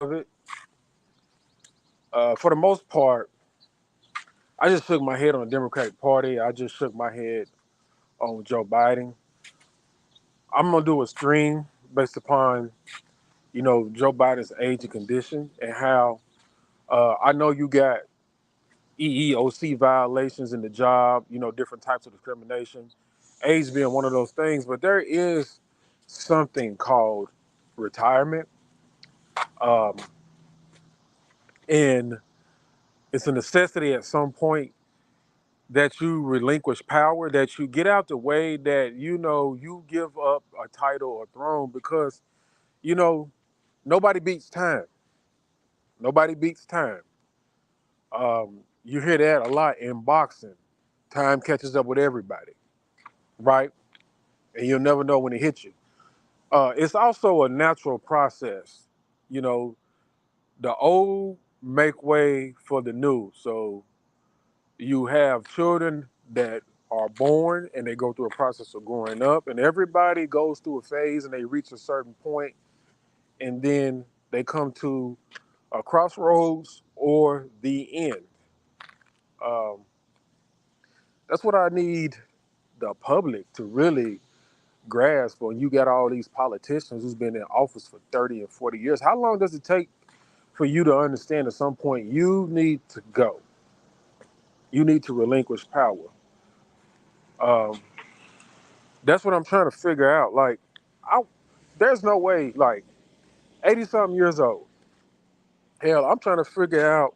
of it. For the most part, I just shook my head on the Democratic Party. I just shook my head on Joe Biden. I'm gonna do a stream based upon Joe Biden's age and condition and how I know you got EEOC violations in the job, different types of discrimination, age being one of those things, but there is something called retirement. Um, and it's a necessity at some point that you relinquish power, that you get out the way, that you give up a title or throne because, you know, nobody beats time. Nobody beats time. You hear that a lot in boxing. Time catches up with everybody, right? And you'll never know when it hits you. It's also a natural process. You know, the old make way for the new. So you have children that are born and they go through a process of growing up, and everybody goes through a phase and they reach a certain point, and then they come to a crossroads or the end. Um, that's what I need the public to really grasp. When you got all these politicians who's been in office for 30 and 40 years, how long does it take for you to understand at some point you need to go? You need to relinquish power. Um, that's what I'm trying to figure out. Like, I, there's no way, like, 80 something years old. Hell, I'm trying to figure out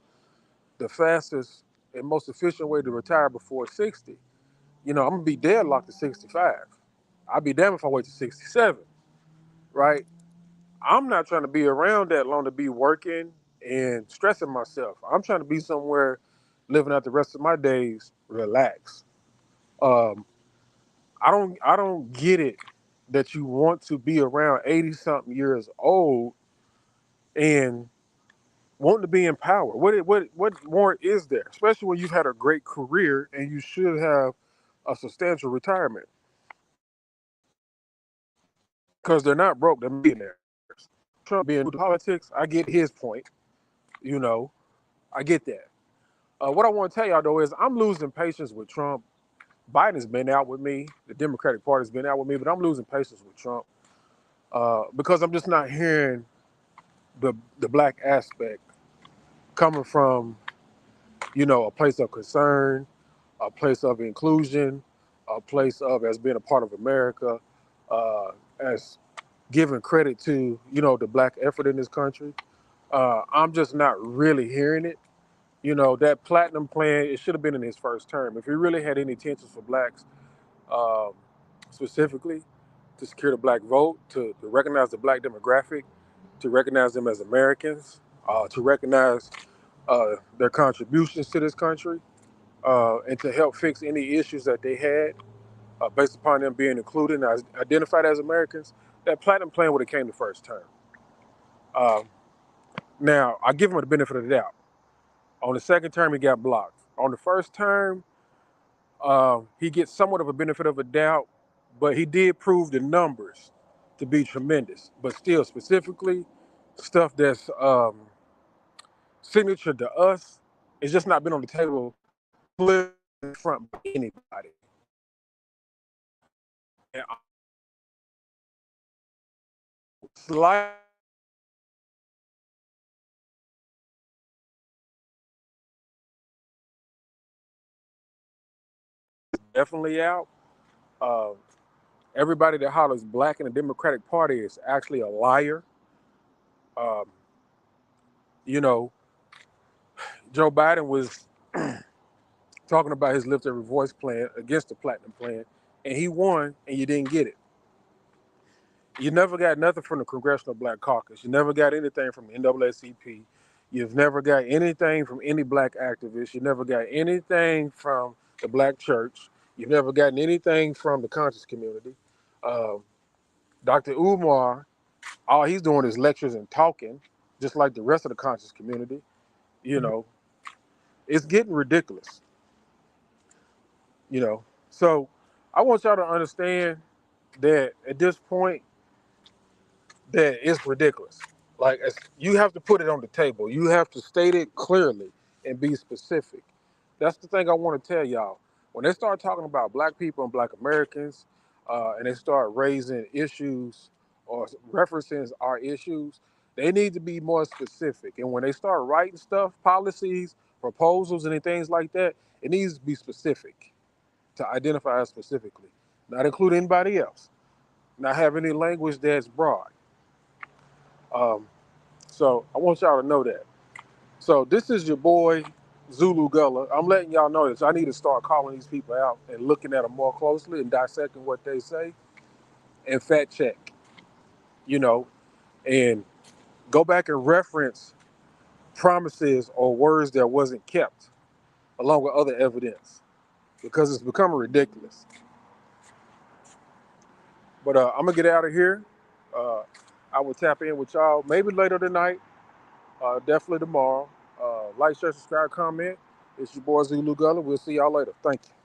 the fastest and most efficient way to retire before 60. I'm gonna be deadlocked at 65. I'll be damned if I wait to 67, right? I'm not trying to be around that long to be working and stressing myself. I'm trying to be somewhere living out the rest of my days relaxed. Um, I don't get it that you want to be around 80 something years old and wanting to be in power. What more is there? Especially when you've had a great career and you should have a substantial retirement because they're not broke, they're millionaires. Trump being into politics, I get his point. You know, I get that. What I want to tell y'all though is I'm losing patience with Trump. Biden's been out with me. The Democratic Party's been out with me, but I'm losing patience with Trump because I'm just not hearing the black aspect coming from a place of concern, a place of inclusion, a place of as being a part of America, as giving credit to the black effort in this country. I'm just not really hearing it. That platinum plan, it should have been in his first term. If he really had any intentions for blacks, um, specifically to secure the black vote, to recognize the black demographic, to recognize them as Americans, to recognize their contributions to this country, and to help fix any issues that they had based upon them being included and identified as Americans, that platinum plan would have came the first term. Um, Now, I give him the benefit of the doubt. On the second term, he got blocked. On the first term, he gets somewhat of a benefit of a doubt, but he did prove the numbers to be tremendous. But still, specifically, stuff that's signature to us, it's just not been on the table clear in front by anybody. And slight definitely out. Uh, Everybody that hollers black in the Democratic Party is actually a liar. Um, you know, Joe Biden was talking about his Lift Every Voice plan against the Platinum Plan, and he won, and you didn't get it. You never got nothing from the Congressional Black Caucus. You never got anything from the NAACP. You've never got anything from any black activists. You never got anything from the black church. You've never gotten anything from the conscious community. Um, Dr. Umar, all he's doing is lectures and talking, just like the rest of the conscious community. You know, it's getting ridiculous. You know, so I want y'all to understand that at this point, that it's ridiculous. Like you have to put it on the table. You have to state it clearly and be specific. That's the thing I want to tell y'all. When they start talking about black people and black Americans, and they start raising issues or referencing our issues, they need to be more specific. And when they start writing stuff, policies, proposals, and things like that, it needs to be specific to identify us specifically, not include anybody else, not have any language that's broad. Um, so I want y'all to know that. So this is your boy Zulu Gullah. I'm letting y'all know this. I need to start calling these people out and looking at them more closely and dissecting what they say and fact check, you know, and go back and reference promises or words that wasn't kept along with other evidence because it's becoming ridiculous. But I'm gonna get out of here. Uh, I will tap in with y'all maybe later tonight, definitely tomorrow. Like, share, subscribe, comment. It's your boy Zulu Gullah. We'll see y'all later. Thank you.